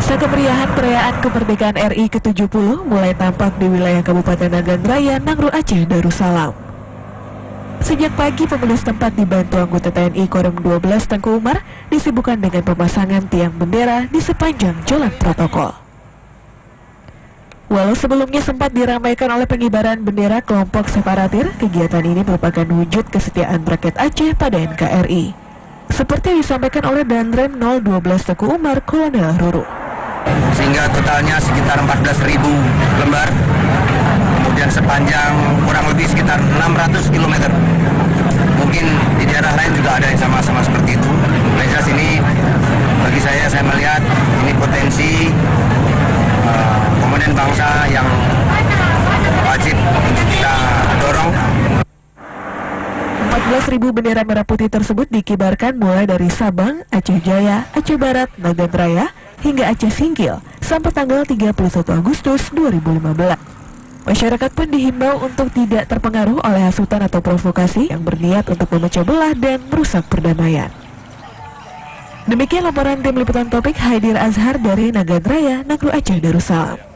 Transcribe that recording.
Nuansa kemeriahan perayaan kemerdekaan RI ke-70 mulai tampak di wilayah Kabupaten Nagan Raya, Nangro Aceh, Darussalam. Sejak pagi, pemilih setempat dibantu anggota TNI Korem 12 Tengku Umar disibukkan dengan pemasangan tiang bendera di sepanjang jalan protokol. Walau sebelumnya sempat diramaikan oleh pengibaran bendera kelompok separatir, kegiatan ini merupakan wujud kesetiaan rakyat Aceh pada NKRI. Seperti disampaikan oleh Danrem 012 Tengku Umar, Kolonel Ruru. Sehingga totalnya sekitar 14.000 lembar, kemudian sepanjang kurang lebih sekitar 600 km. Mungkin di daerah lain juga ada yang sama-sama seperti itu. Nah, sini bagi saya melihat ini potensi komponen bangsa yang wajib untuk kita dorong. 14.000 bendera merah putih tersebut dikibarkan mulai dari Sabang, Aceh Jaya, Aceh Barat, Nagan Raya, hingga Aceh Singkil sampai tanggal 31 Agustus 2015. Masyarakat pun dihimbau untuk tidak terpengaruh oleh hasutan atau provokasi yang berniat untuk memecah belah dan merusak perdamaian. Demikian laporan tim liputan topik Haidir Azhar dari Nagan Raya, Nangro Aceh, Darussalam.